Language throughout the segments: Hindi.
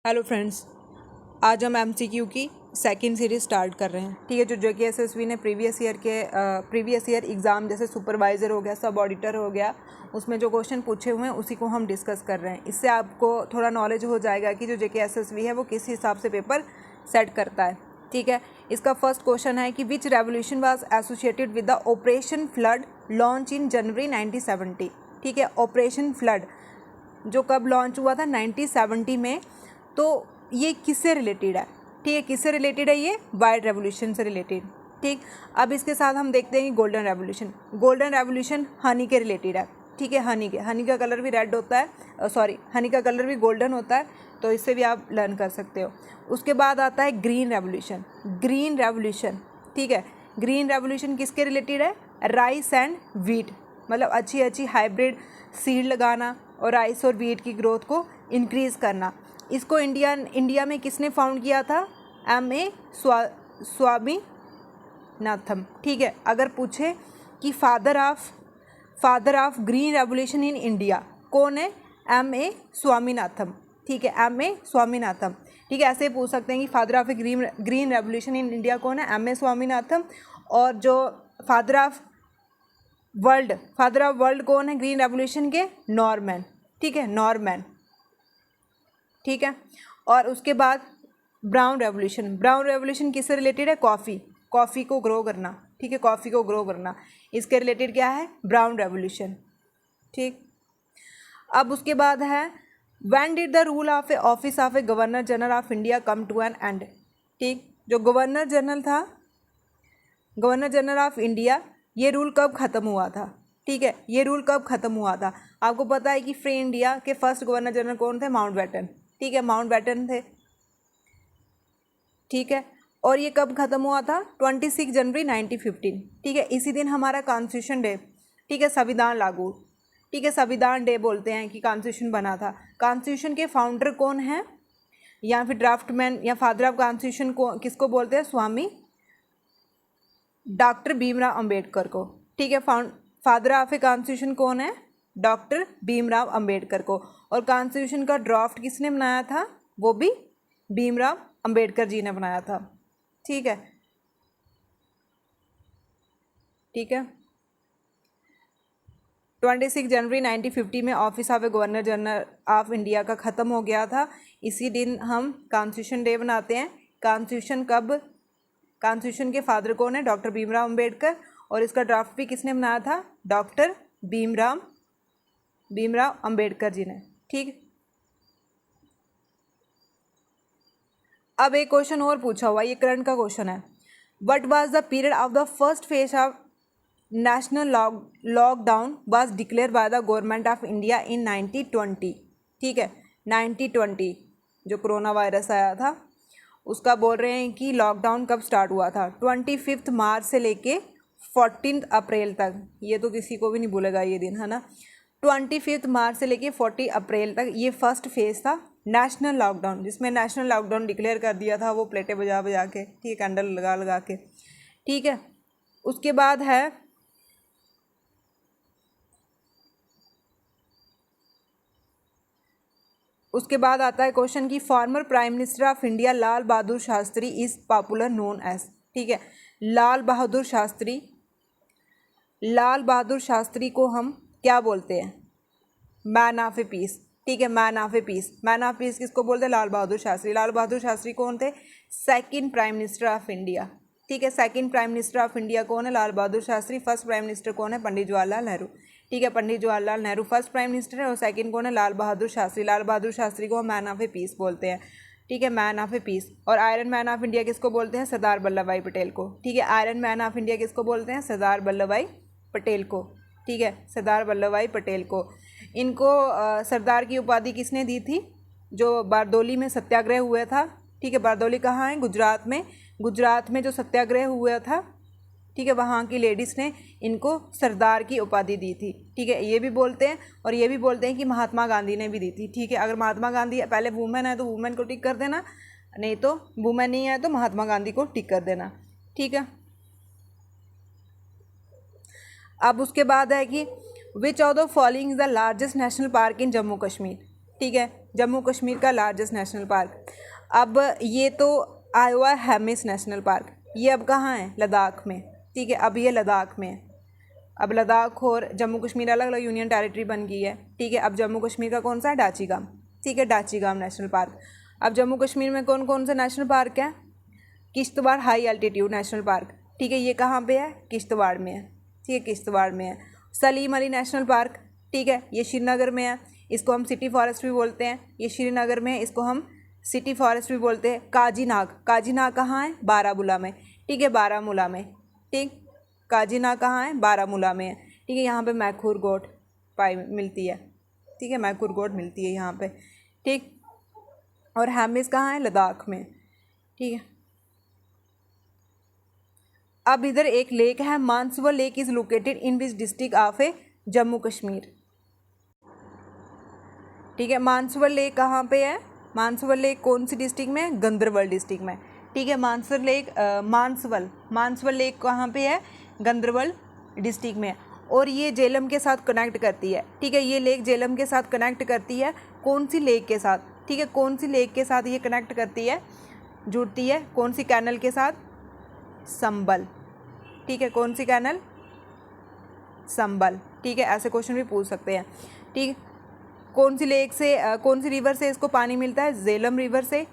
हेलो फ्रेंड्स, आज हम एमसीक्यू की सेकंड सीरीज स्टार्ट कर रहे हैं। ठीक है, जो जेके एसएसबी ने प्रीवियस ईयर एग्ज़ाम जैसे सुपरवाइज़र हो गया, सब ऑडिटर हो गया, उसमें जो क्वेश्चन पूछे हुए हैं उसी को हम डिस्कस कर रहे हैं। इससे आपको थोड़ा नॉलेज हो जाएगा कि जो जेके एसएसबी है वो किस हिसाब से पेपर सेट करता है। ठीक है, इसका फर्स्ट क्वेश्चन है कि which revolution was associated with the operation flood launch in January 1970। ठीक है, ऑपरेशन फ्लड जो कब लॉन्च हुआ था 1970 में, तो ये किससे रिलेटेड है? ठीक है, किससे रिलेटेड है? ये वाइट रेवोल्यूशन से रिलेटेड। ठीक, अब इसके साथ हम देखते हैं कि गोल्डन रेवोल्यूशन हनी के रिलेटेड है। ठीक है, हनी का कलर भी रेड होता है, हनी का कलर भी गोल्डन होता है, तो इससे भी आप लर्न कर सकते हो। उसके बाद आता है ग्रीन रेवोल्यूशन। ठीक है, ग्रीन रेवोल्यूशन किसके रिलेटेड है? राइस एंड वीट, मतलब अच्छी हाइब्रिड सीड लगाना और राइस और वीट की ग्रोथ को इंक्रीज़ करना। इसको इंडिया में किसने फाउंड किया था? M.A. स्वामीनाथन। ठीक है, अगर पूछे कि father of green revolution in India कौन है? M.A. स्वामीनाथन। ठीक है, M.A. स्वामीनाथन। ठीक है, ऐसे पूछ सकते हैं कि father of green revolution in India कौन है? M.A. स्वामीनाथन। और जो फादर ऑफ वर्ल्ड कौन है ग्रीन रेवोल्यूशन के? नॉर्मैन। ठीक है, नॉर्मैन। ठीक है, और उसके बाद ब्राउन रेवोल्यूशन किससे रिलेटेड है? कॉफ़ी को ग्रो करना। ठीक है, कॉफ़ी को ग्रो करना, इसके रिलेटेड क्या है? Brown revolution. ठीक, अब उसके बाद है when did the rule of a office of a governor general of India come to an end. ठीक, जो गवर्नर जनरल ऑफ इंडिया, ये रूल कब ख़त्म हुआ था? ठीक है, ये रूल कब ख़त्म हुआ था? आपको पता है कि फ्री इंडिया के फर्स्ट गवर्नर जनरल कौन थे? माउंटबेटन। ठीक है, माउंटबेटन थे। ठीक है, और ये कब ख़त्म हुआ था? 26 जनवरी 1915। ठीक है, इसी दिन हमारा कॉन्स्टिट्यूशन डे, ठीक है, संविधान लागू, ठीक है, संविधान डे बोलते हैं कि कॉन्स्टिट्यूशन बना था। कॉन्स्टिट्यूशन के फाउंडर कौन हैं, या फिर ड्राफ्टमैन या फादर ऑफ कॉन्स्टिट्यूशन को किसको बोलते हैं? स्वामी डॉक्टर भीमराव अंबेडकर को। ठीक है, फादर ऑफ ए कॉन्स्टिट्यूशन कौन है? डॉक्टर भीमराव अंबेडकर को। और कॉन्स्टिट्यूशन का ड्राफ्ट किसने बनाया था? वो भी भीमराव अंबेडकर जी ने बनाया था। ठीक है, ठीक है, 26 जनवरी 1950 में office of a governor general of India का ख़त्म हो गया था। इसी दिन हम कॉन्स्टिट्यूशन डे बनाते हैं। कॉन्स्टिट्यूशन के फादर कौन है? डॉक्टर भीमराव अंबेडकर। और इसका ड्राफ्ट भी किसने बनाया था? डॉक्टर भीमराव अंबेडकर जी ने। ठीक, अब एक क्वेश्चन और पूछा हुआ, ये करंट का क्वेश्चन है। What was the period of the first phase of national lockdown was declare by the government of India in 1920। ठीक है, 1920 जो कोरोना वायरस आया था उसका बोल रहे हैं कि लॉकडाउन कब स्टार्ट हुआ था? 25 मार्च से लेके 14 अप्रैल तक। ये तो किसी को भी नहीं भूलेगा ये दिन, है ना। 25 मार्च से लेके 40 अप्रैल तक ये फर्स्ट फेज था नेशनल लॉकडाउन, जिसमें नेशनल लॉकडाउन डिक्लेयर कर दिया था वो प्लेटें बजा बजा के, ठीक है, कैंडल लगा लगा के। ठीक है, उसके बाद है उसके बाद आता है क्वेश्चन की former prime minister of India Lal Bahadur Shastri is popular known as. ठीक है, लाल बहादुर शास्त्री को हम क्या बोलते हैं? Man of a peace. ठीक है, मैन ऑफ पीस किसको बोलते हैं? लाल बहादुर शास्त्री कौन थे? Second prime minister of India. ठीक है, second prime minister of India कौन है? Lal Bahadur Shastri. First prime minister कौन है? पंडित जवाहरलाल नेहरू। ठीक है, Pandit Jawaharlal Nehru first prime minister है, और सेकंड कौन है? लाल बहादुर शास्त्री को हम मैन ऑफ ए पीस बोलते हैं। ठीक है, मैन ऑफ ए पीस। और आयरन मैन ऑफ इंडिया किसको बोलते हैं? सरदार वल्लभ भाई पटेल को। ठीक है, आयरन मैन ऑफ इंडिया किसको बोलते हैं? सरदार वल्लभ भाई पटेल को। ठीक है, सरदार वल्लभ भाई पटेल को। इनको सरदार की उपाधि किसने दी थी? जो बारदौली में सत्याग्रह हुआ था। ठीक है, बारदौली कहाँ है? गुजरात में जो सत्याग्रह हुआ था, ठीक है, वहाँ की लेडीज़ ने इनको सरदार की उपाधि दी थी। ठीक है, ये भी बोलते हैं, और ये भी बोलते हैं कि महात्मा गांधी ने भी दी थी। ठीक है, अगर महात्मा गांधी पहले वुमेन है तो वुमेन को टिक कर देना, नहीं तो वुमेन नहीं है तो महात्मा गांधी को टिक कर देना। ठीक है, अब उसके बाद है कि which of the following is the largest national park इन जम्मू कश्मीर। ठीक है, जम्मू कश्मीर का लार्जेस्ट नेशनल पार्क। अब ये तो आया हुआ है हेमिस नेशनल पार्क, ये अब कहाँ है, लद्दाख में, ठीक है, अब ये लद्दाख में है। अब लद्दाख और जम्मू कश्मीर अलग अलग यूनियन टेरिटरी बन गई है, ठीक है। अब जम्मू कश्मीर का कौन सा है, डाचीगाम, ठीक है, डाचीगाम नेशनल पार्क। अब जम्मू कश्मीर में कौन कौन से नेशनल पार्क हैं, Kishtwar high altitude national park, ठीक है, ये कहाँ पे है, किश्तवाड़ में है, ठीक है, किश्तवाड़ में है। सलीम अली नेशनल पार्क, ठीक है, ये श्रीनगर में है, इसको हम सिटी फॉरेस्ट भी बोलते हैं, ये श्रीनगर में है, इसको हम सिटी फॉरेस्ट भी बोलते हैं। काजीनाग, काजीनाग कहाँ है, बारामूला में, ठीक है, बारामूला में, ठीक, काजीनाग कहाँ है, बारामूला में है, ठीक है। यहाँ पे मैखूर गोट पाई मिलती है, ठीक है, मैखूर गोट मिलती है यहाँ पे, ठीक। और हेमिस कहाँ है, लद्दाख में, ठीक है। अब इधर एक लेक है, Mansar lake is located in which district of uh Jammu Kashmir, ठीक है। मानसवर लेक कहाँ पे है, मानसवर लेक कौन सी डिस्ट्रिक्ट में, गंदरबल डिस्ट्रिक्ट में, ठीक है। मानसवर लेक मानसवर लेक कहाँ पे है, गंदरबल डिस्ट्रिक्ट में। और ये झेलम के साथ कनेक्ट करती है, ठीक है, ये लेक झेलम के साथ कनेक्ट करती है, कौन सी लेक के साथ, ठीक है, कौन सी लेक के साथ ये कनेक्ट करती है, जुड़ती है, कौन सी कैनल के साथ, संबल, ठीक है, कौन सी कैनल, संबल, ठीक है। ऐसे क्वेश्चन भी पूछ सकते हैं, ठीक। कौन सी लेक से कौन सी रिवर से इसको पानी मिलता है, झेलम रिवर से,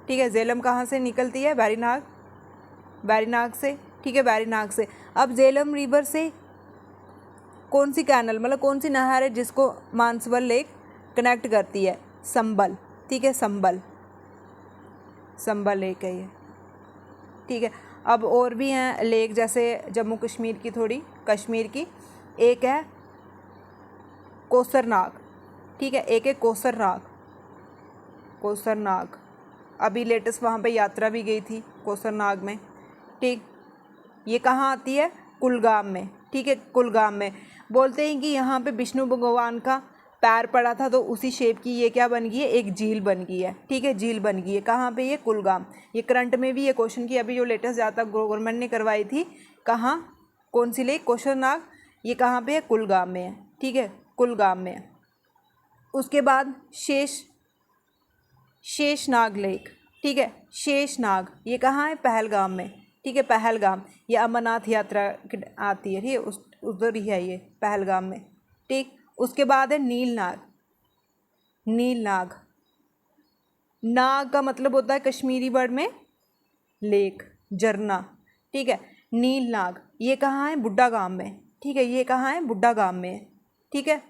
ठीक है। झेलम कहाँ से निकलती है, वेरीनाग, वेरीनाग से, ठीक है, वेरीनाग से। अब झेलम रिवर से कौन सी कैनल, मतलब कौन सी नहर है जिसको मानसवर लेक कनेक्ट करती है, संबल, ठीक है, संबल, संबल लेक है ये, ठीक है। अब और भी हैं लेक, जैसे जम्मू कश्मीर की, थोड़ी कश्मीर की, एक है कोसरनाग, ठीक है, एक है कोसरनाग, कोसरनाग, अभी लेटेस्ट वहाँ पे यात्रा भी गई थी कोसरनाग में, ठीक। ये कहाँ आती है, कुलगाम में, ठीक है, कुलगाम में। बोलते हैं कि यहाँ पे विष्णु भगवान का पैर पड़ा था, तो उसी शेप की ये क्या बन गई है, एक झील बन गई है, ठीक है, झील बन गई है, कहाँ पे, ये कुलगाम। ये करंट में भी ये क्वेश्चन की अभी जो लेटेस्ट ज़्यादा गवर्नमेंट ने करवाई थी, कहाँ, कौन सी लेक, कोसरनाग, ये कहाँ पे है, कुलगाम में है, ठीक है, कुलगाम में है। उसके बाद शेषनाग लेक, ठीक है, शेषनाग, ये कहाँ है, पहलगाम में, ठीक है, पहलगाम, ये अमरनाथ यात्रा आती है, ठीक है, उधर ही है ये, पहलगाम में, ठीक। उसके बाद है नीलनाग, नीलनाग, नाग का मतलब होता है कश्मीरी वर्ड में लेक, झरना, ठीक है। नीलनाग, ये कहाँ है, बुड्डा गांव में, ठीक है, ये कहाँ है, बुड्डा गांव में है, ठीक है,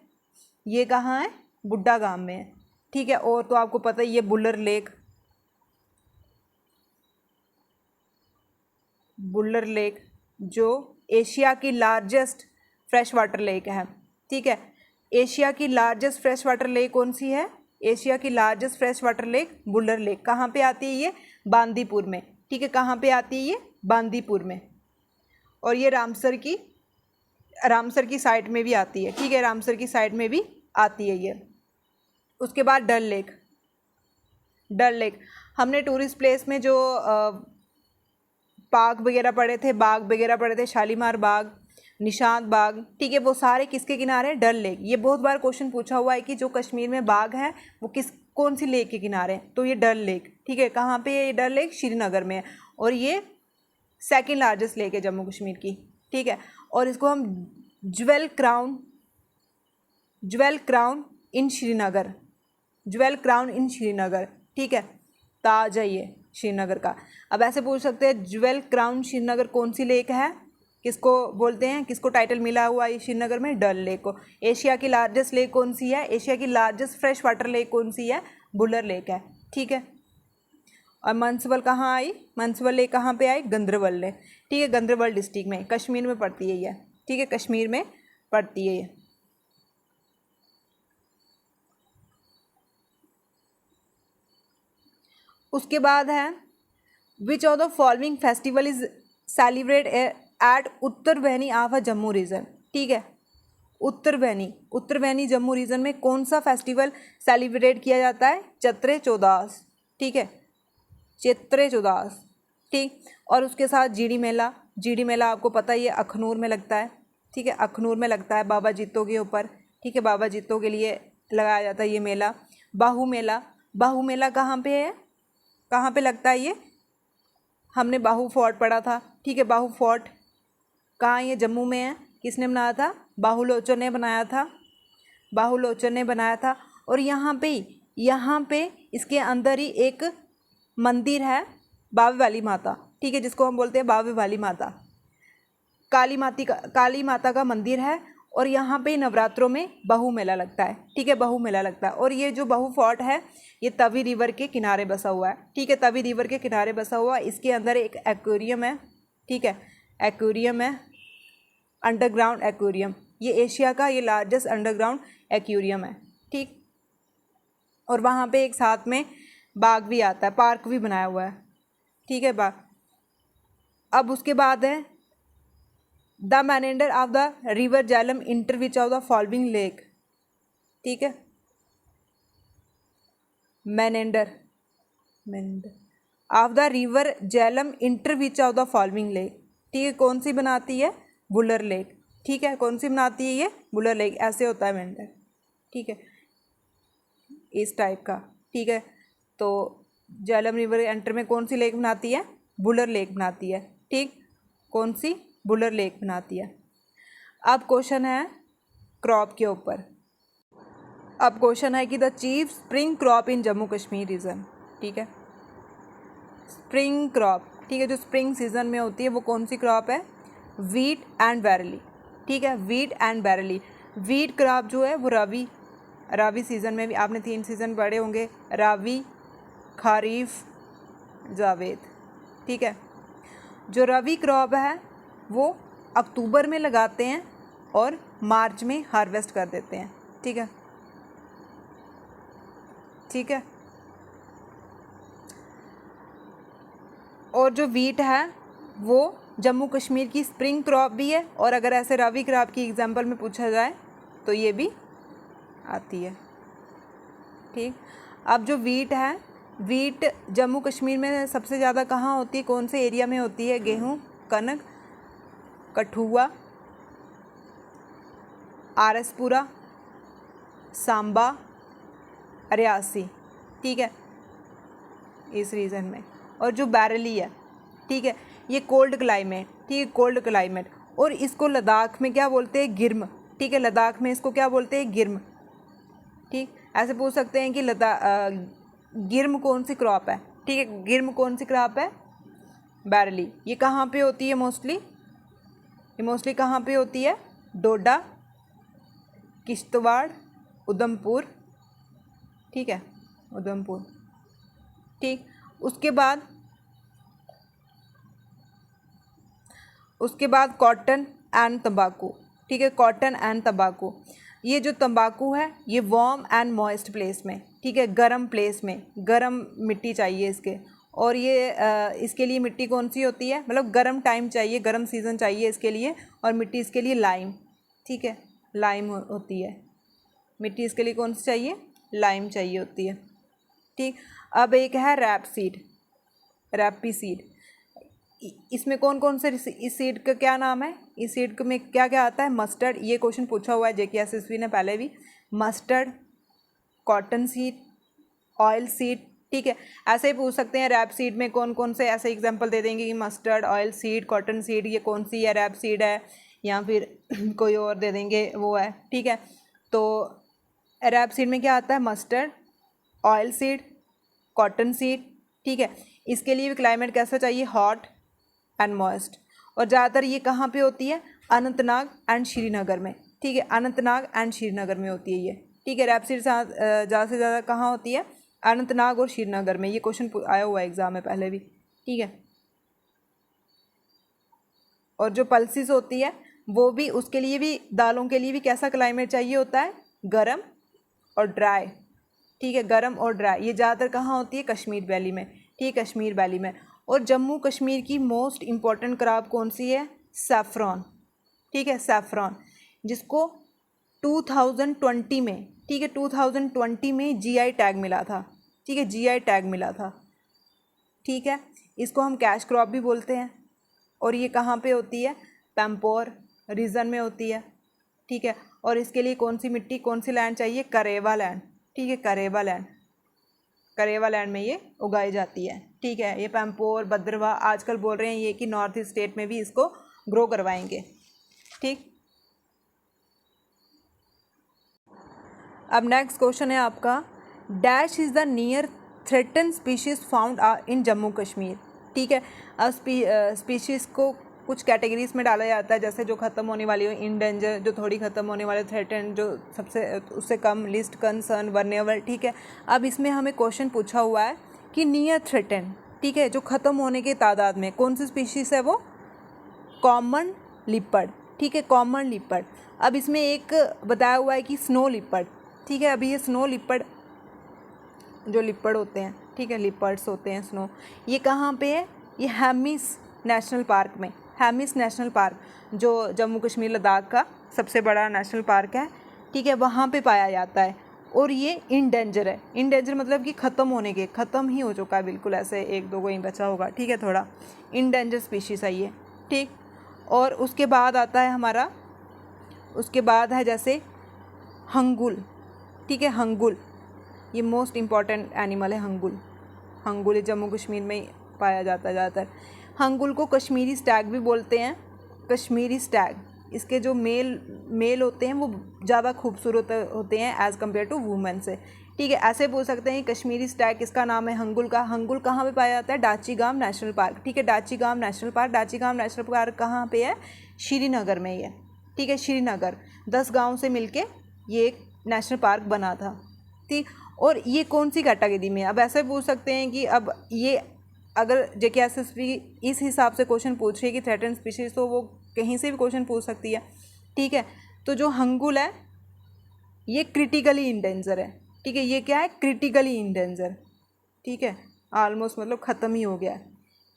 ये कहाँ है, बुड्डा गांव में है, ठीक है। और तो आपको पता ही है, बुल्लर लेक, बुल्लर लेक जो एशिया की लार्जेस्ट फ्रेश वाटर लेक है, ठीक है। एशिया की लार्जेस्ट फ्रेश वाटर लेक कौन सी है, एशिया की largest fresh water lake Wular lake, कहाँ पे आती है ये, बांदीपुर में, ठीक है, कहाँ पे आती है ये, बांदीपुर में। और ये रामसर की साइड में भी आती है, ठीक है, रामसर की साइड में भी आती है ये। उसके बाद डल लेक, डल लेक हमने टूरिस्ट प्लेस में जो पार्क वगैरह पड़े थे, बाग वगैरह पड़े थे, शालीमार बाग, निशांत बाग, ठीक है, वो सारे किसके किनारे हैं, डल लेक। ये बहुत बार क्वेश्चन पूछा हुआ है कि जो कश्मीर में बाग है वो कौन सी लेक के किनारे हैं, तो ये डल लेक, ठीक है, कहाँ पे है ये डल लेक, श्रीनगर में है। और ये सेकंड लार्जेस्ट लेक है जम्मू कश्मीर की, ठीक है। और इसको हम ज्वेल क्राउन इन श्रीनगर, ज्वेल क्राउन इन श्रीनगर, ठीक है, ताज है ये श्रीनगर का। अब ऐसे पूछ सकते हैं, ज्वेल क्राउन श्रीनगर कौन सी लेक है, किसको बोलते हैं, किसको टाइटल मिला हुआ है श्रीनगर में, डल लेक को। एशिया की लार्जेस्ट लेक कौन सी है, एशिया की लार्जेस्ट फ्रेश वाटर लेक कौन सी है, बुल्लर लेक है, ठीक है। और मनसबल कहाँ आई, मनसबल लेक कहाँ पे आई, गंदरबल लेक, ठीक है, गंदरबल डिस्ट्रिक्ट में, कश्मीर में पड़ती है ये, ठीक है, कश्मीर में पड़ती है ये। उसके बाद है which of the following festival is celebrate at Uttar Behni of a Jammu reason, ठीक है, उत्तर बहनी जम्मू रीजन में कौन सा फेस्टिवल सेलिब्रेट किया जाता है, चैत्रे चौदास, ठीक है, चैत्रे चौदास, ठीक। और उसके साथ जीडी मेला आपको पता ही है, अखनूर में लगता है, ठीक है, अखनूर में लगता है बाबा जीतो के ऊपर, ठीक है, बाबा जीतो के लिए लगाया जाता है ये मेला। बाहू मेला, बाहू मेला कहाँ पे है, कहाँ पे लगता है ये, हमने बाहू फोर्ट पढ़ा था, ठीक है। बाहू फोर्ट कहाँ, ये जम्मू में है। किसने बनाया था, बाहू लोचन ने बनाया था, बाहू लोचन ने बनाया था। और यहाँ पे इसके अंदर ही एक मंदिर है बावे वाली माता, ठीक है, जिसको हम बोलते हैं बावे वाली माता, काली माता का मंदिर है। और यहाँ पे नवरात्रों में बाहू मेला लगता है, ठीक है, बाहू मेला लगता है। और ये जो बाहू फोर्ट है ये तवी रिवर के किनारे बसा हुआ है, ठीक है, तवी रिवर के किनारे बसा हुआ है। इसके अंदर एक एक्वेरियम है, ठीक है, एक्वेरियम है, अंडरग्राउंड एक्वेरियम। ये एशिया का ये लार्जेस्ट अंडरग्राउंड एक्वेरियम है, ठीक। और वहाँ पे एक साथ में बाग भी आता है, पार्क भी बनाया हुआ है, ठीक है, बाग। अब उसके बाद है the meander of the river Jhelum enter which of the following lake, ठीक है, meander of the river Jhelum enter which of the following lake, ठीक है, कौन सी बनाती है, बुलर लेक, ठीक है, कौन सी बनाती है ये, बुलर लेक, ऐसे होता है मैनेंडर, ठीक है, इस टाइप का, ठीक है। तो झेलम रिवर एंटर में कौन सी लेक बनाती है, बुलर लेक बनाती है, ठीक, कौन सी, बुलर लेक बनाती है। अब क्वेश्चन है क्रॉप के ऊपर, अब क्वेश्चन है कि the chief spring crop in Jammu Kashmir region, ठीक है, स्प्रिंग क्रॉप, ठीक है, जो स्प्रिंग सीजन में होती है वो कौन सी क्रॉप है, वीट एंड बैरली, ठीक है, वीट एंड बैरली। वीट क्रॉप जो है वो रावी सीज़न में भी, आपने 3 सीज़न पढ़े होंगे, रावी, खारीफ, जावेद, ठीक है। जो रवी क्रॉप है वो अक्टूबर में लगाते हैं और मार्च में हार्वेस्ट कर देते हैं, ठीक है, ठीक है। और जो वीट है वो जम्मू कश्मीर की स्प्रिंग क्रॉप भी है, और अगर ऐसे रवी क्रॉप की एग्जांपल में पूछा जाए तो ये भी आती है, ठीक। अब जो वीट है, वीट जम्मू कश्मीर में सबसे ज़्यादा कहाँ होती है, कौन से एरिया में होती है, गेहूँ, कनक, कठुआ, आरसपुरा, सांबा, रियासी, ठीक है, इस रीजन में। और जो बैरली है, ठीक है, ये कोल्ड क्लाइमेट, ठीक है, कोल्ड क्लाइमेट। और इसको लद्दाख में क्या बोलते हैं, गिर्म, ठीक है, लद्दाख में इसको क्या बोलते हैं, गिर्म, ठीक। ऐसे पूछ सकते हैं कि गिर्म कौन सी क्रॉप है, ठीक है, गिर्म कौन सी क्रॉप है, बैरली। ये कहाँ पे होती है मोस्टली, ये मोस्टली कहाँ पे होती है, डोडा, किश्तवाड़, उधमपुर, ठीक है, उधमपुर, ठीक। उसके बाद कॉटन एंड तंबाकू, ठीक है, कॉटन एंड तंबाकू। ये जो तंबाकू है ये वार्म एंड मॉइस्ट प्लेस में, ठीक है, गर्म प्लेस में, गर्म मिट्टी चाहिए इसके। और ये इसके लिए मिट्टी कौन सी होती है, मतलब गर्म टाइम चाहिए, गर्म सीज़न चाहिए इसके लिए। और मिट्टी इसके लिए लाइम, ठीक है, लाइम होती है मिट्टी इसके लिए, कौन सी चाहिए, लाइम चाहिए होती है, ठीक। अब एक है रैपी सीड। इसमें कौन कौन से, इस सीड का क्या नाम है, इस सीड में क्या क्या आता है, मस्टर्ड, ये क्वेश्चन पूछा हुआ है JKSSB ने पहले भी, mustard, cotton seed, oil seed, ठीक है। ऐसे ही पूछ सकते हैं रैप सीड में कौन कौन से, ऐसे एग्जांपल दे देंगे कि mustard, oil seed, cotton seed, ये कौन सी है, रैप सीड है, या फिर कोई और दे देंगे वो है, ठीक है। तो रैप सीड में क्या आता है, mustard, oil seed, cotton seed, ठीक है। इसके लिए भी क्लाइमेट कैसा चाहिए, हॉट एंड मॉइस्ट। और ज़्यादातर ये कहाँ पे होती है, अनंतनाग एंड श्रीनगर में, ठीक है, अनंतनाग एंड श्रीनगर में होती है ये, ठीक है। रैप सीड ज़्यादा से ज़्यादा कहाँ होती है, अनंतनाग और श्रीनगर में। ये क्वेश्चन आया हुआ है एग्जाम में पहले भी, ठीक है। और जो पल्सिस होती है वो भी, उसके लिए भी, दालों के लिए भी कैसा क्लाइमेट चाहिए होता है, गर्म और ड्राई, ठीक है, गर्म और ड्राई। ये ज़्यादातर कहाँ होती है, कश्मीर वैली में, ठीक है, कश्मीर वैली में। और जम्मू कश्मीर की मोस्ट इम्पॉर्टेंट क्रॉप कौन सी है, सैफ़रॉन, ठीक है, सैफ़रॉन, जिसको 2020 में, ठीक है, 2020 में GI टैग मिला था, ठीक है, GI टैग मिला था, ठीक है। इसको हम कैश क्रॉप भी बोलते हैं। और ये कहाँ पे होती है, पैम्पोर रीजन में होती है, ठीक है। और इसके लिए कौन सी मिट्टी, कौन सी लैंड चाहिए, करेवा लैंड, ठीक है, करेवा लैंड में ये उगाई जाती है। ठीक है, ये पैम्पोर, भद्रवाह आजकल बोल रहे हैं ये कि नॉर्थ ईस्ट स्टेट में भी इसको ग्रो करवाएंगे। ठीक, अब नेक्स्ट क्वेश्चन है आपका, dash is the near threaten species found in Jammu Kashmir. ठीक है, अब स्पीशीज़ को कुछ कैटेगरीज में डाला जाता है, जैसे जो ख़त्म होने वाली हो, इन डेंजर, जो थोड़ी ख़त्म होने वाले, थ्रेटन जो सबसे उससे कम, लिस्ट, कंसर्न, वर्नेबल। ठीक है, अब इसमें हमें क्वेश्चन पूछा हुआ है कि नियर थ्रेटन, ठीक है, जो ख़त्म होने के तादाद में कौन सी स्पीशीज़ है, वो कॉमन लिपर्ड। ठीक है, कॉमन लिपर्ड। अब इसमें एक बताया हुआ है कि स्नो लिपर्ड। ठीक है, अभी ये स्नो लिपर्ड जो लिपर्ड होते हैं, ठीक है, लिपर्ड्स होते हैं स्नो, ये कहाँ पे है, ये हेमिस नेशनल पार्क में, हेमिस नेशनल पार्क जो जम्मू कश्मीर लद्दाख का सबसे बड़ा नेशनल पार्क है। ठीक है, वहाँ पे पाया जाता है और ये इंडेंजर है। इंडेंजर मतलब कि ख़त्म होने के, ख़त्म ही हो चुका है बिल्कुल, ऐसे एक दो को ही बचा होगा। ठीक है, थोड़ा इंडेंजर स्पीशीज़ है ये। ठीक, और उसके बाद आता है हमारा, उसके बाद है जैसे हंगुल। ठीक है, हंगुल ये मोस्ट इम्पॉर्टेंट एनिमल है। हंगुल ये जम्मू कश्मीर में पाया जाता है ज़्यादातर। हंगुल को कश्मीरी स्टैग भी बोलते हैं, कश्मीरी स्टैग। इसके जो मेल होते हैं वो ज़्यादा खूबसूरत होते हैं एज़ कम्पेयर टू वुमेन से। ठीक है, ऐसे बोल सकते हैं कश्मीरी स्टैग किसका नाम है, हंगुल का। हंगुल कहाँ पे पाया जाता है, डाचीगाम नेशनल पार्क। ठीक है, Dachigam national park, Dachigam national park कहाँ पे है, श्रीनगर में ही है। ठीक है, श्रीनगर 10 गाँव से मिलके ये एक नेशनल पार्क बना था। ठीक, और ये कौन सी कैटेगरी में है, अब ऐसे पूछ सकते हैं कि अब ये अगर JKSSB इस हिसाब से क्वेश्चन पूछ रही है कि थ्रेटन स्पीशीज़, तो वो कहीं से भी क्वेश्चन पूछ सकती है। ठीक है, तो जो हंगुल है ये क्रिटिकली इंडेंजर है। ठीक है, ये क्या है, क्रिटिकली इंडेंजर। ठीक है, ऑलमोस्ट मतलब ख़त्म ही हो गया है,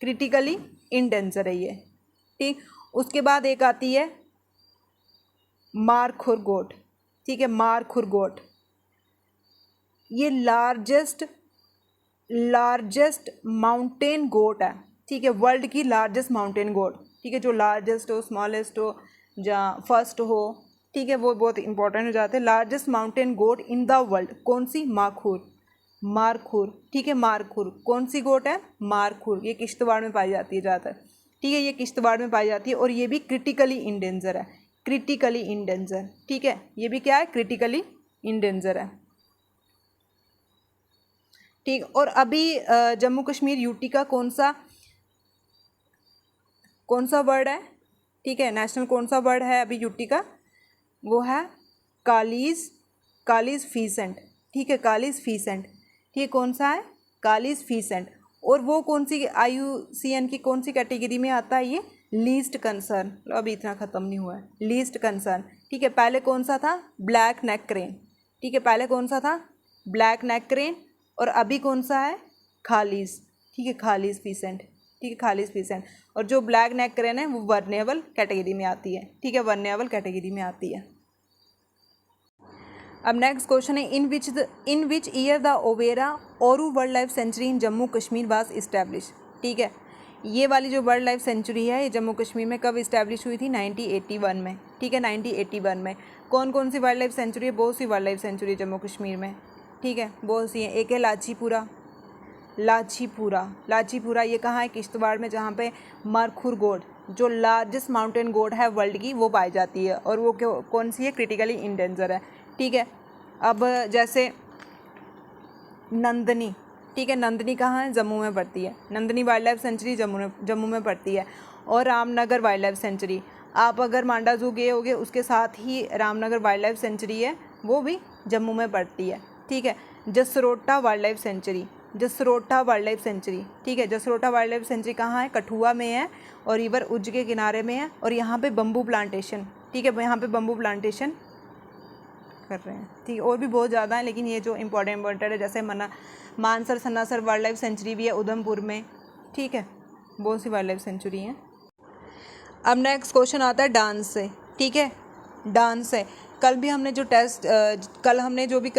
क्रिटिकली इंडेंजर है ये। ठीक, उसके बाद एक आती है मारखुर गोट। ठीक है, मारखुर गोट ये लार्जेस्ट माउंटेन गोट है। ठीक है, वर्ल्ड की लार्जेस्ट माउंटेन गोट। ठीक है, जो लार्जेस्ट हो, स्मॉलेस्ट हो, जहाँ फर्स्ट हो, ठीक है, वो बहुत इंपॉर्टेंट हो जाते हैं। Largest mountain goat in the world कौन सी, मारखुर। ठीक है, मारखुर कौन सी गोट है, मारखुर। ये किश्तवाड़ में पाई जाती है ज़्यादातर। ठीक है, ये किश्तवाड़ में पाई जाती है और ये भी क्रिटिकली इंडेंजर है, क्रिटिकली इंडेंजर। ठीक है, ये भी क्या है, क्रिटिकली इंडेंजर है। ठीक, और अभी जम्मू कश्मीर यूटी का कौन सा वर्ड है, ठीक है, नेशनल कौन सा वर्ड है अभी यूटी का, वो है कालीज फीसेंट। ठीक है, कालीज फीसेंट। ठीक, कौन सा है, कालीज फीसेंट। और वो कौन सी IUCN की कौन सी कैटेगरी में आता है, ये लीस्ट कंसर्न। अभी इतना ख़त्म नहीं हुआ है, लीस्ट कंसर्न। ठीक है, पहले कौन सा था, ब्लैक नेक क्रेन। ठीक है, पहले कौन सा था, ब्लैक नेक क्रेन, और अभी कौन सा है, खालीज। ठीक है, खालीज फीसेंट। ठीक है, खालीज फीसेंट। और जो ब्लैक नेक क्रेन है वो वर्नेबल कैटेगरी में आती है। ठीक है, वर्नेबल कैटेगरी में आती है। अब नेक्स्ट क्वेश्चन है, in which year the Overa Aru wildlife sanctuary in Jammu Kashmir was establish. ठीक है, ये वाली जो वाइल्ड लाइफ सेंचुरी है ये जम्मू कश्मीर में कब इस्टेब्लिश हुई थी, 1981 में। ठीक है, 1981 में। कौन कौन सी वाइल्ड लाइफ सेंचुरी है, बहुत सी wildlife sanctuary Jammu Kashmir में। ठीक है, बहुत सी हैं। एक है लाचीपुरा ये कहाँ है, किश्तवाड़ में, जहाँ पे मारखुर गोट जो लार्जेस्ट माउंटेन गोट है वर्ल्ड की वो पाई जाती है, और वो कौन सी है, क्रिटिकली इंडेंजर है। ठीक है, अब जैसे नंदनी। ठीक है, नंदनी कहाँ है, जम्मू में पड़ती है। Nandini wild life sanctuary Jammu में पड़ती है। और रामनगर वाइल्ड लाइफ सेंचुरी, आप अगर मांडा जू गए होगे उसके साथ ही रामनगर वाइल्ड लाइफ सेंचुरी है, वो भी जम्मू में पड़ती है। ठीक है, जसरोटा वाइल्ड लाइफ सेंचुरी। ठीक है, जसरोटा वाइल्ड लाइफ सेंचुरी कहाँ है, कठुआ में है, और रिवर उज्ज के किनारे में है, और यहाँ पे बम्बू प्लांटेशन। ठीक है, यहाँ पे बम्बू प्लांटेशन कर रहे हैं। ठीक है, और भी बहुत ज़्यादा है, लेकिन ये जो इंपॉर्टेंट है, जैसे Mansar Sannasar wild life sanctuary भी है उधमपुर में। ठीक है, बहुत सी वाइल्ड लाइफ सेंचुरी हैं। अब नेक्स्ट क्वेश्चन आता है डांस से। ठीक है, डांस से कल हमने जो भी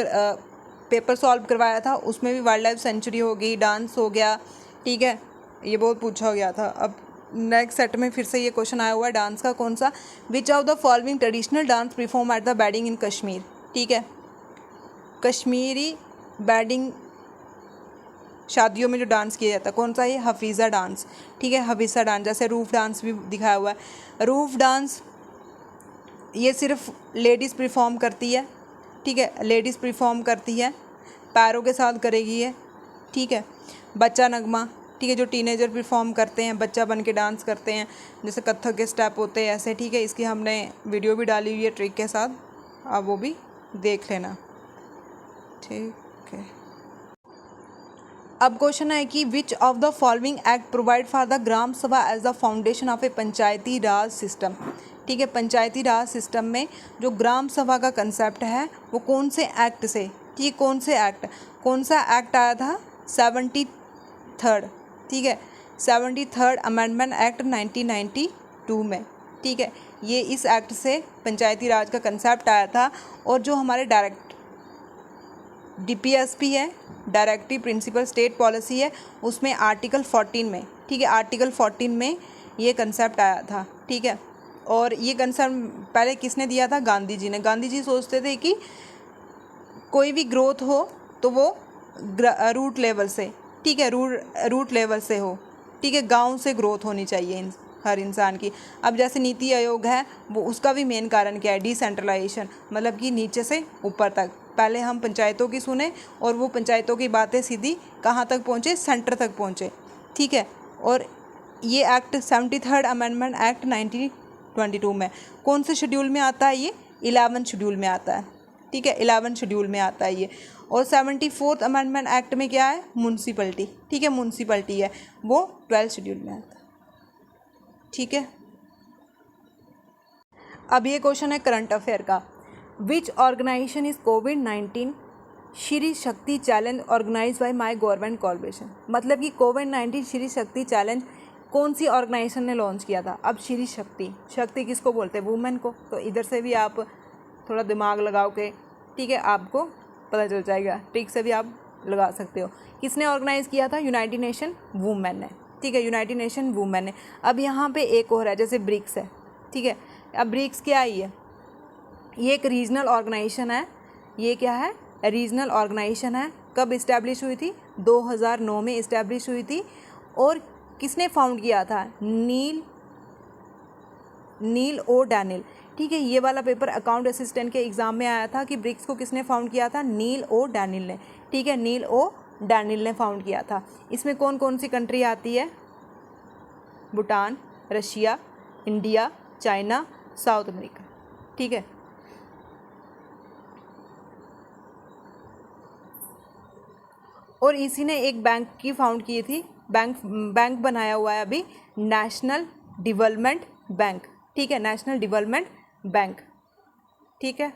पेपर सॉल्व करवाया था उसमें भी वाइल्ड लाइफ सेंचुरी हो गई, डांस हो गया। ठीक है, ये बहुत पूछा गया था। अब नेक्स्ट सेट में फिर से ये क्वेश्चन आया हुआ है डांस का, कौन सा, विच of the following traditional dance perform at the wedding in Kashmir. ठीक है, कश्मीरी वेडिंग शादियों में जो डांस किया जाता है कौन सा है? हफीज़ा डांस। ठीक है, हफीज़ा डांस। जैसे रूफ डांस भी दिखाया हुआ है। रूफ डांस ये सिर्फ लेडीज़ परफॉर्म करती है। ठीक है, लेडीज़ परफॉर्म करती है, पैरों के साथ करेगी ये। ठीक है, बच्चा नगमा, ठीक है, जो टीनेजर परफॉर्म करते हैं, बच्चा बन के डांस करते हैं, जैसे कथक के स्टेप होते हैं ऐसे। ठीक है, इसकी हमने वीडियो भी डाली हुई है ट्रिक के साथ, आप वो भी देख लेना। ठीक है, अब क्वेश्चन है कि which of the following act provide for the Gram Sabha as the foundation of a Panchayati Raj system. ठीक है, पंचायती राज सिस्टम में जो ग्राम सभा का कंसेप्ट है वो कौन से एक्ट से, ठीक, कौन सा एक्ट आया था? 73rd, ठीक है, 73rd अमेंडमेंट एक्ट 1992 में। ठीक है, ये इस एक्ट से पंचायती राज का कंसेप्ट आया था। और जो हमारे DPSP है, डायरेक्टिव प्रिंसिपल स्टेट पॉलिसी है, उसमें आर्टिकल 14 में, ठीक है, आर्टिकल 14 में ये कंसेप्ट आया था। ठीक है, और ये कंसेप्ट पहले किसने दिया था? गांधी जी ने। गांधी जी सोचते थे कि कोई भी ग्रोथ हो तो वो रूट लेवल से, ठीक है, रूट लेवल से हो। ठीक है, गांव से ग्रोथ होनी चाहिए हर इंसान की। अब जैसे नीति आयोग है, वो उसका भी मेन कारण क्या है? डिसेंट्रलाइजेशन, मतलब कि नीचे से ऊपर तक। पहले हम पंचायतों की सुने और वो पंचायतों की बातें सीधी कहाँ तक पहुँचे? सेंटर तक पहुँचे। ठीक है, और ये एक्ट 73rd अमेंडमेंट एक्ट 1922 में कौन से शेड्यूल में आता है? ये 11 शेड्यूल में आता है। ठीक है, 11 शेड्यूल में आता है ये। और 74th अमेंडमेंट एक्ट में क्या है? म्यूनसिपलिटी। ठीक है, म्यूनसिपलिटी है, वो 12 शेड्यूल में आता है। ठीक है, अब ये क्वेश्चन है करंट अफेयर का। विच ऑर्गेनाइजेशन इज कोविड-19 Shri Shakti challenge organize by my government corporation. मतलब कि कोविड-19 श्री शक्ति चैलेंज कौन सी ऑर्गेनाइजेशन ने लॉन्च किया था? अब श्री शक्ति किसको बोलते हैं? वुमेन को। तो इधर से भी आप थोड़ा दिमाग लगाओ के, ठीक है, आपको पता चल जाएगा, ट्रिक से भी आप लगा सकते हो। किसने ऑर्गेनाइज किया था? यूनाइटेड नेशन वुमेन ने। ठीक है, यूनाइटेड नेशन वुमेन ने। अब यहाँ पे एक और है, जैसे ब्रिक्स है। ठीक है, अब ब्रिक्स क्या है? ये एक रीजनल ऑर्गेनाइजेशन है। ये क्या है? रीजनल ऑर्गेनाइजेशन है। कब इस्टेब्लिश हुई थी? 2009 में इस्टेब्लिश हुई थी। और किसने फाउंड किया था? नील ओ डैनियल। ठीक है, ये वाला पेपर अकाउंट असिस्टेंट के एग्जाम में आया था कि ब्रिक्स को किसने फाउंड किया था? नील ओ डैनियल ने। ठीक है, नील ओ डैनियल ने फाउंड किया था। इसमें कौन कौन सी कंट्री आती है? Bhutan, Russia, India, China, south America. ठीक है, और इसी ने एक बैंक की फाउंड की थी। बैंक बनाया हुआ है अभी, नेशनल डेवलपमेंट बैंक। ठीक है, नेशनल डेवलपमेंट बैंक। ठीक है,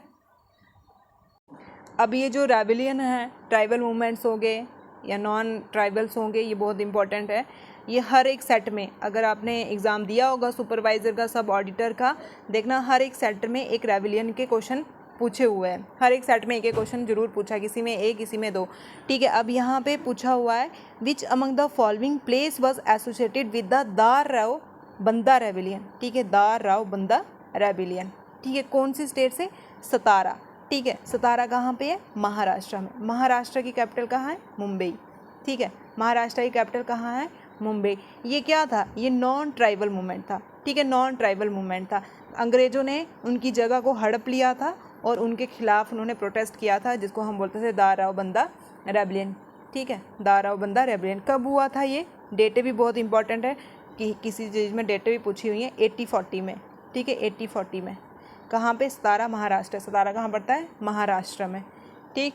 अब ये जो रेबेलियन है, ट्राइबल मूवमेंट्स हो गए या नॉन ट्राइबल्स होंगे, ये बहुत इंपॉर्टेंट है। ये हर एक सेट में, अगर आपने एग्ज़ाम दिया होगा सुपरवाइज़र का, सब ऑडिटर का, देखना हर एक सेट में एक रेबेलियन के क्वेश्चन पूछे हुए हैं। हर एक सेट में एक एक क्वेश्चन जरूर पूछा है, किसी में एक, किसी में दो। ठीक है, अब यहाँ पे पूछा हुआ है which among the following place was associated with the दार राव बंदा रेबेलियन। ठीक है, दार राव बंदा रेबेलियन। ठीक है, कौन सी स्टेट से? सतारा। ठीक है, सतारा कहाँ पे है? महाराष्ट्र में। महाराष्ट्र की कैपिटल कहाँ है? मुंबई। ठीक है, महाराष्ट्र की कैपिटल कहाँ है? मुंबई। ये क्या था? ये नॉन ट्राइबल मूवमेंट था। ठीक है, नॉन ट्राइबल मूवमेंट था। अंग्रेज़ों ने उनकी जगह को हड़प लिया था और उनके खिलाफ उन्होंने प्रोटेस्ट किया था, जिसको हम बोलते थे दार राव बंदा रेबेलियन। ठीक है, दार राव बंदा रेबेलियन कब हुआ था? ये डेटे भी बहुत इंपॉर्टेंट है कि किसी चीज़ में डेटे भी पूछी हुई है। 80-40 में। ठीक है, 80-40 में। कहाँ पे? सतारा, महाराष्ट्र। सतारा कहाँ पड़ता है? महाराष्ट्र में। ठीक,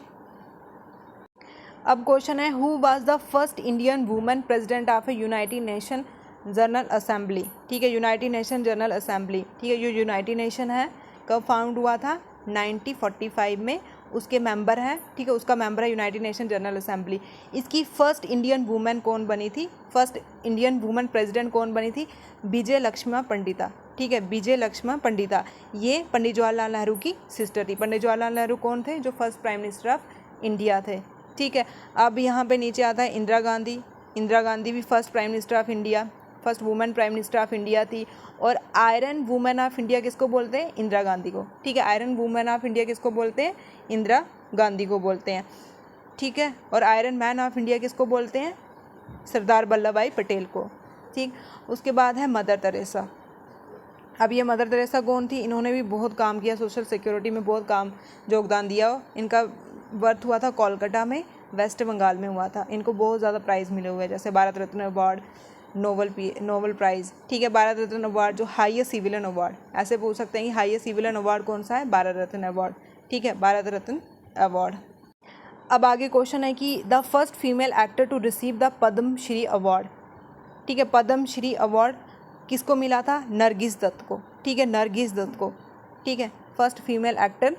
अब क्वेश्चन है who was the first Indian women president of A United nation general assembly. ठीक है, यूनाइटेड नेशन जनरल असेंबली। ठीक है, जो यूनाइटेड नेशन है कब फाउंड हुआ था? 1945 में। उसके मेंबर हैं, ठीक है, उसका मेंबर है यूनाइटेड नेशन जनरल असेंबली। इसकी फर्स्ट इंडियन वुमेन कौन बनी थी? फर्स्ट इंडियन वुमेन प्रेसिडेंट कौन बनी थी? विजय लक्ष्मा पंडिता। ठीक है, विजय लक्ष्मा पंडिता। ये पंडित जवाहरलाल नेहरू की सिस्टर थी। पंडित जवाहरलाल नेहरू कौन थे? जो first prime minister of India थे। ठीक है, अब यहाँ पे नीचे आता है इंदिरा गांधी। इंदिरा गांधी भी first prime minister of India, first women prime minister of India थी। और आयरन वुमेन ऑफ इंडिया किसको बोलते हैं? इंदिरा गांधी को। ठीक है, आयरन वुमेन ऑफ इंडिया किसको बोलते हैं? इंदिरा गांधी को बोलते हैं, ठीक है। और आयरन मैन ऑफ इंडिया किसको बोलते हैं? सरदार वल्लभ भाई पटेल को, ठीक। उसके बाद है मदर टेरेसा। अब ये मदर टेरेसा कौन थी? इन्होंने भी बहुत काम किया, सोशल सिक्योरिटी में बहुत काम योगदान दिया। इनका बर्थ हुआ था कोलकाता में, वेस्ट बंगाल में हुआ था। इनको बहुत ज़्यादा प्राइज़ मिले हुए हैं, जैसे Bharat Ratna award, Nobel prize, ठीक है। भारत रत्न अवार्ड जो हाईएस्ट सिविलियन अवार्ड, ऐसे पूछ सकते हैं कि हाईएस्ट सिविलियन अवार्ड कौन सा है? भारत रत्न अवार्ड, ठीक है, भारत रत्न अवार्ड। अब आगे क्वेश्चन है कि the first female actor to receive the Padma Shri award, ठीक है। पद्म श्री अवार्ड किसको मिला था? नरगिस दत्त को, ठीक है, नरगिस दत्त को, ठीक है। फर्स्ट फीमेल एक्टर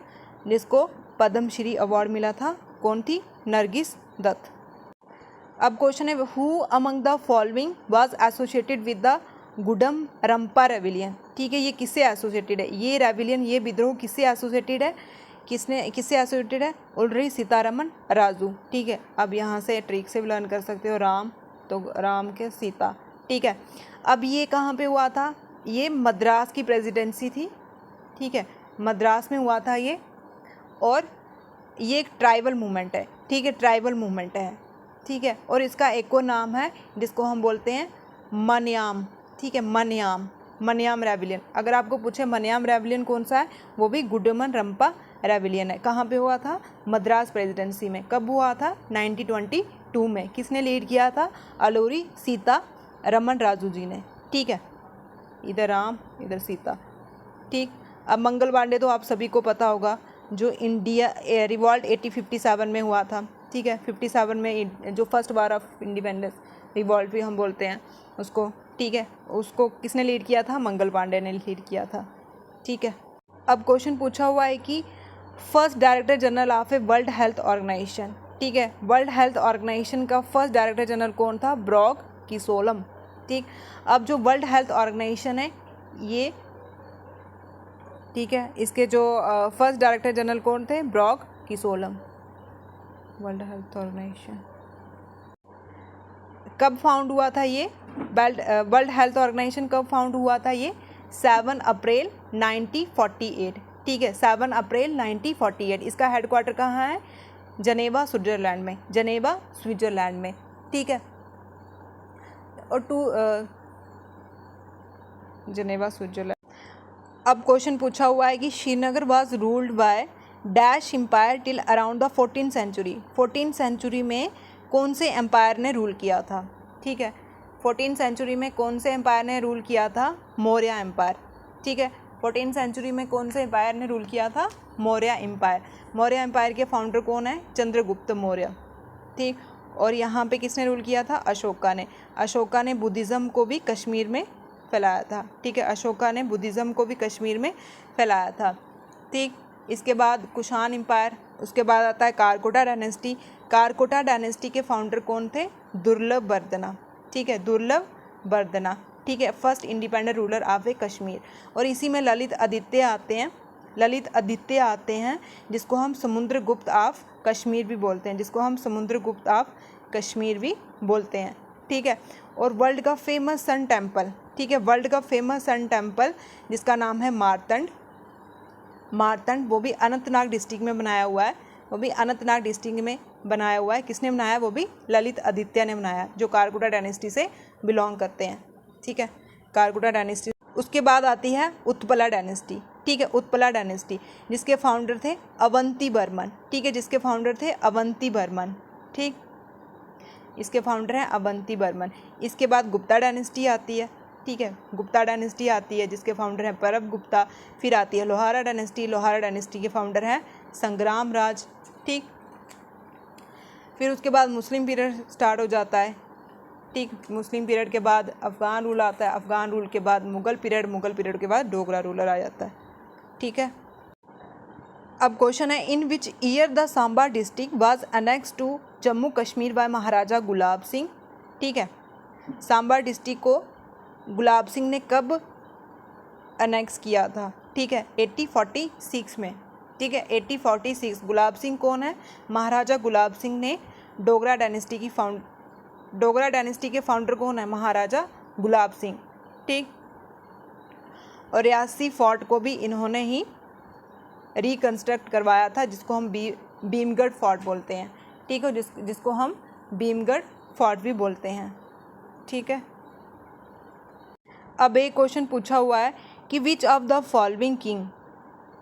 जिसको पद्म श्री अवार्ड मिला था कौन थी? नरगिस दत्त। अब क्वेश्चन है who among the following was associated with the Gudem Rampa rebellion, ठीक है। ये किससे एसोसिएटेड है? ये रेविलियन, ये विद्रोह किससे एसोसिएटेड है? किससे एसोसिएटेड है? उल्री सीतारमन राजू, ठीक है। अब यहाँ से ट्रिक से भी लर्न कर सकते हो, राम तो राम के सीता, ठीक है। अब ये कहाँ पे हुआ था? ये मद्रास की प्रेसिडेंसी थी, ठीक है, मद्रास में हुआ था ये। और ये एक ट्राइबल मूवमेंट है, ठीक है, ट्राइबल मूवमेंट है, ठीक है। और इसका एक और नाम है जिसको हम बोलते हैं मनयाम, ठीक है, मनयाम रेविलियन। अगर आपको पूछे मनयाम रेविलियन कौन सा है, वो भी गुडमन रंपा रेविलियन है। कहाँ पे हुआ था? मद्रास प्रेसिडेंसी में। कब हुआ था? 1922 में। किसने लीड किया था? अलूरी सीता रमन राजू जी ने, ठीक है। इधर राम इधर सीता, ठीक। अब मंगल पांडे तो आप सभी को पता होगा, जो इंडिया रिवॉल्ट 1857 में हुआ था, ठीक है। 57 में जो first war of independence revolt भी हम बोलते हैं उसको, ठीक है। उसको किसने लीड किया था? मंगल पांडे ने लीड किया था, ठीक है। अब क्वेश्चन पूछा हुआ है कि first director general of a world health organization, ठीक है। वर्ल्ड हेल्थ ऑर्गेनाइजेशन का फर्स्ट डायरेक्टर जनरल कौन था? ब्रॉग किसोलम, ठीक। अब जो वर्ल्ड हेल्थ ऑर्गेनाइजेशन है ये, ठीक है, इसके जो फर्स्ट डायरेक्टर जनरल कौन थे? ब्रॉग किसोलम। वर्ल्ड हेल्थ ऑर्गेनाइजेशन कब फाउंड हुआ था? ये वर्ल्ड हेल्थ ऑर्गेनाइजेशन कब फाउंड हुआ था? ये 7 अप्रैल 1948, ठीक है, 7 अप्रैल 1948। इसका हेडक्वार्टर कहाँ है? जनेवा स्विट्जरलैंड में, जनेवा स्विट्जरलैंड में, ठीक है। और जनेवा स्विट्जरलैंड। अब क्वेश्चन पूछा हुआ है कि Srinagar was ruled by dash empire till around the 14th century. 14th century में कौन से एम्पायर ने रूल किया था? ठीक है, 14th सेंचुरी में कौन से एम्पायर ने रूल किया था? मौर्य एम्पायर, ठीक है। 14th सेंचुरी में कौन से एम्पायर ने रूल किया था? मौर्य एम्पायर। मौर्य एम्पायर के फाउंडर कौन है? चंद्रगुप्त मौर्य, ठीक। और यहाँ पे किसने रूल किया था? अशोका ने। अशोका ने बुद्धिज़्म को भी कश्मीर में फैलाया था, ठीक है। अशोका ने बुद्धिज़्म को भी कश्मीर में फैलाया था, ठीक। इसके बाद कुषाण एम्पायर, उसके बाद आता है कारकोटा डायनेस्टी। कारकोटा डायनेस्टी के फाउंडर कौन थे? दुर्लभ वर्धना, ठीक है, दुर्लभ वर्धना, ठीक है, फर्स्ट इंडिपेंडेंट रूलर ऑफ ए कश्मीर। और इसी में ललित आदित्य आते हैं, ललित आदित्य आते हैं, जिसको हम समुद्रगुप्त ऑफ कश्मीर भी बोलते हैं, जिसको हम समुद्रगुप्त ऑफ कश्मीर भी बोलते हैं, ठीक है। और वर्ल्ड का फेमस सन टेम्पल, ठीक है, वर्ल्ड का फेमस सन टेम्पल जिसका नाम है मारतंड। मारतंड वो भी अनंतनाग डिस्ट्रिक्ट में बनाया हुआ है, वो भी अनंतनाग डिस्ट्रिक्ट में बनाया हुआ है। किसने बनाया? वो भी ललित आदित्य ने बनाया, जो कारकोटा डायनेस्टी से बिलोंग करते हैं, ठीक है, कारकोटा डायनेस्टी। उसके बाद आती है उत्पला डायनेस्टी, ठीक है, उत्पला डायनेस्टी, जिसके फाउंडर थे अवंती बर्मन, ठीक है, जिसके फाउंडर थे अवंती बर्मन, ठीक, इसके फाउंडर हैं अवंती बर्मन। इसके बाद गुप्ता डायनेस्टी आती है, ठीक है, गुप्ता डायनेस्टी आती है, जिसके फाउंडर हैं परब गुप्ता। फिर आती है लोहारा डायनेस्टी, लोहारा डायनेस्टी के फाउंडर हैं संग्राम राज, ठीक। फिर उसके बाद मुस्लिम पीरियड स्टार्ट हो जाता है, ठीक। मुस्लिम पीरियड के बाद अफ़गान रूल आता है, अफ़गान रूल के बाद मुग़ल पीरियड, मुग़ल पीरियड के बाद डोगरा रूलर आ जाता है, ठीक है। अब क्वेश्चन है in which year the Samba district was annex to Jammu Kashmir by Maharaja Gulab Singh, ठीक है। सांबा डिस्ट्रिक्ट को गुलाब सिंह ने कब अनेक्स किया था? ठीक है, 1846 में, ठीक है, 1846। गुलाब सिंह कौन है? महाराजा गुलाब सिंह ने डोगरा डायनेस्टी की डोगरा डायनेस्टी के फाउंडर कौन है? महाराजा गुलाब सिंह, ठीक। और रियासी फोर्ट को भी इन्होंने ही रिकन्स्ट्रक्ट करवाया था, जिसको हम भीमगढ़ फोर्ट बोलते हैं, ठीक है, जिसको हम भीमगढ़ फोर्ट भी बोलते हैं, ठीक है। अब एक क्वेश्चन पूछा हुआ है कि which of the following king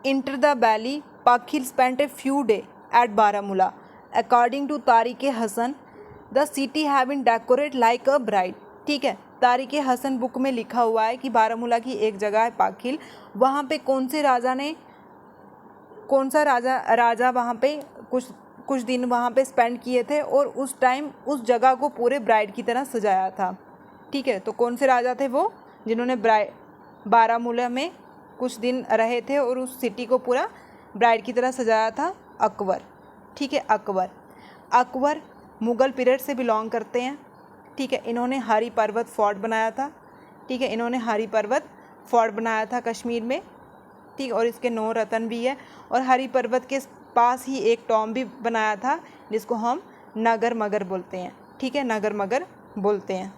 enter the valley पाखिल spent a few day at Baramulla according to Tariq Hasan the city have been decorate like a bride, ठीक है। तारिक हसन बुक में लिखा हुआ है कि बारामूला की एक जगह है पाखिल, वहाँ पे कौन सा राजा वहाँ पे कुछ दिन वहाँ पे स्पेंड किए थे और उस टाइम उस जगह को पूरे ब्राइड की तरह सजाया था, ठीक है। तो कौन से राजा थे वो जिन्होंने बारामूला में कुछ दिन रहे थे और उस सिटी को पूरा ब्राइड की तरह सजाया था? अकबर, ठीक है। अकबर मुग़ल पीरियड से बिलोंग करते हैं, ठीक है। इन्होंने हरी पर्वत फोर्ट बनाया था, ठीक है, इन्होंने हरी पर्वत फोर्ट बनाया था कश्मीर में, ठीक, और इसके 9 रत्न भी है। और हरी पर्वत के पास ही एक टॉम भी बनाया था जिसको हम नगर मगर बोलते हैं, ठीक है, नगर मगर बोलते हैं।